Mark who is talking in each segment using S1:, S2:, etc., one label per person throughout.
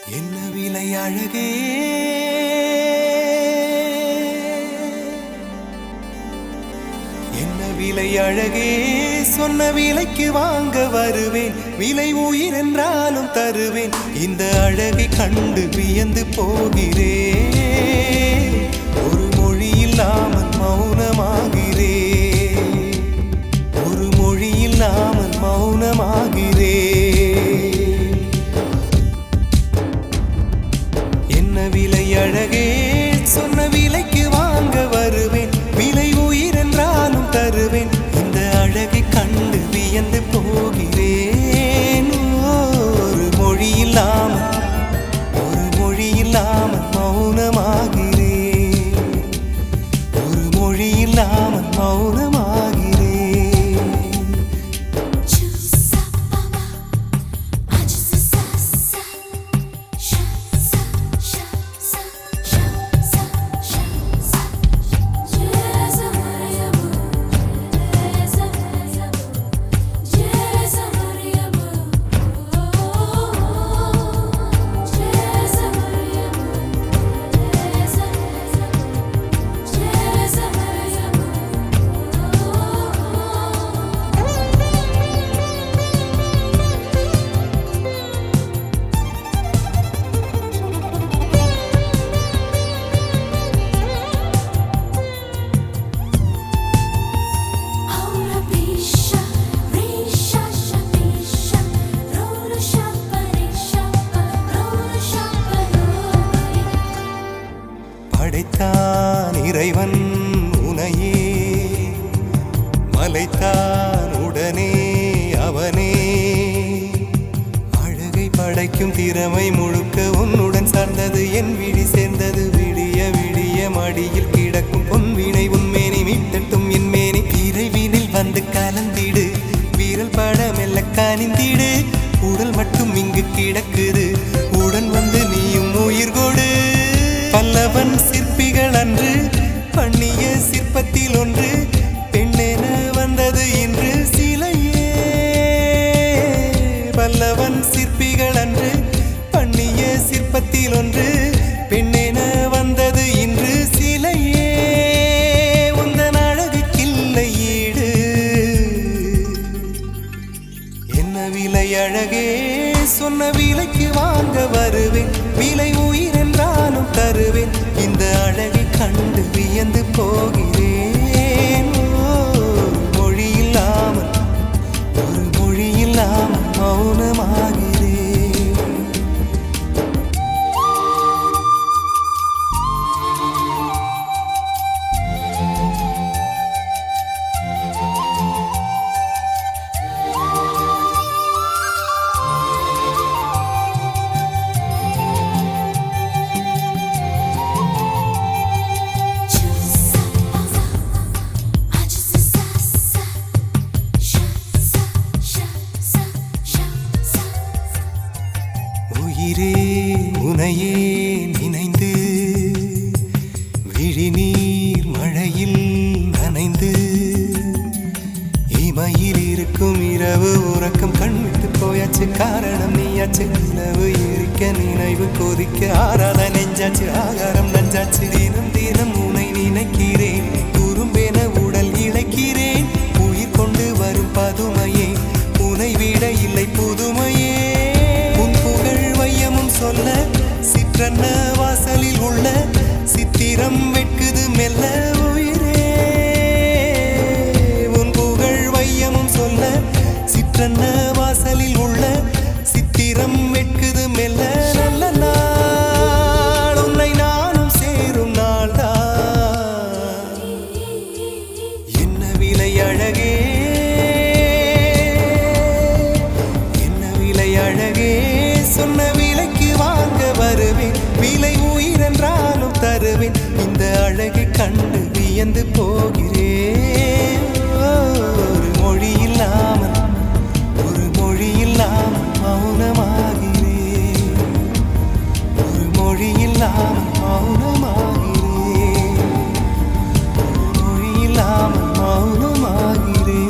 S1: என்ன விலை அழகே என்ன விலை அழகே சொன்ன விலைக்கு வாங்க வருவேன் விலை உயிர் என்றாலும் தருவேன் இந்த அழகை கண்டு வியந்து போகிறேன் ஒரு மொழி இல்லாமல் மௌனமாகிறேன் ஒரு மொழி இல்லாமல் மௌனமாகிறேன் என்ன விலை அழகே சொன்ன விலைக்கு வாங்க வருவேன் விலை உயிர் என்றாலும் தருவேன் இந்த அழகை கண்டு வியந்து போகிறேன் ஒரு மொழி இல்லாமல் மௌனமாகிறேன் ஒரு மொழி இல்லாமல் மௌனமாகிறேன் படைத்தான் இறைவன் உனையே மலைத்தான் உடனே அவனே அழகை படைக்கும் திறமை முழுக்க உன்னுடன் சார்ந்தது என் விழி சேர்ந்தது விடிய விடிய மடியில் கிடக்கும் பொன்வினை உன்மேனி மீட்டட்டும் என் மேனி இறைவினில் வந்து கலந்திடு வீரல் பட மெல்ல காணிந்திடு உடல் மட்டும் இங்கு கிடக்குது உடன் வந்து நீயும் உயிர் கொடு பல்லவன் சிற்பிகள் அன்று பண்ணிய சிற்பத்தில் ஒன்று பெண்ணென வந்தது இன்று சிலையே பல்லவன் சிற்பிகள் அன்று பண்ணிய சிற்பத்தில் ஒன்று பெண்ணென வந்தது இன்று சிலையே உந்தன் அழகுக்கில்லை ஈடு என்ன விலை அழகே சொன்ன விலைக்கு வாங்க வருவேன் விலை உயிர் என்றாலும் தருவேன் இந்த அழகை கண்டு வியந்து போகிறேன் ஒரு மொழி இல்லாமல் மௌனமாகிறேன் உயிரே உனையே நினைந்து விழிநீர் மழையில் நனைந்து இமையில் இருக்கும் இரவு உறக்கம் கண்விட்டு போயாச்சு காரணம் நீயாச்சு நிலவு எரிக்க நினைவு கொதிக்க ஆறாத நெஞ்சாச்சு ஆகாரம் நஞ்சாச்சு தினம் தினம் உனை நினைக்கிறேன் குறும்பென உடல் இழைக்கிறேன் உயிர் கொண்டு வரும் பதுமையே உனை விட இல்லை புதுமையே சொல்ல சிற்றன்ன வாசலில் உள்ள சித்திரம் வெட்குது மெல்ல உயிரே உன் புகழ் வையமும் சொல்ல சிற்றன்ன வாசலில் உள்ள சித்திரம் வெட்குது மெல்ல நல்ல நாள் உன்னை நானும் சேரும் நாள்தான் என்ன விலை அழகே என்ன விலை அழகே சொன்ன வருவேன் விலை உயிர் என்றாலும் தருவேன் இந்த அழகை கண்டு வியந்து போகிறேன் ஒரு மொழி இல்லாமல் மௌனமாகிறேன் ஒரு மொழி இல்லாமல் மௌனமாகிறேன் ஒரு மொழி இல்லாமல் மௌனமாகிறேன்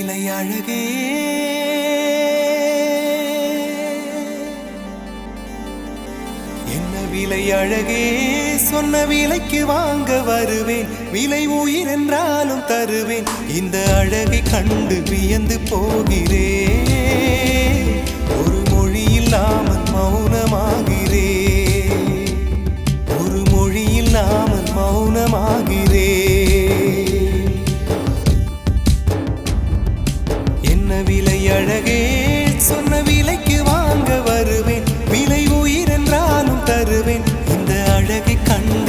S1: விலை அழகே என்ன விலை அழகே சொன்ன விலைக்கு வாங்க வருவேன் விலை உயிர் என்றாலும் தருவேன் இந்த அழகை கண்டு வியந்து போகிறேன் ஒரு மொழி இல்லாமல் மௌனமாகிறேன் ஒரு மொழி இல்லாமல் மௌனமாகிறேன் என்ன விலை அழகே சொன்ன விலைக்கு வாங்க வருவேன் விலை உயிர் என்றாலும் தருவேன் இந்த அழகை கண்டு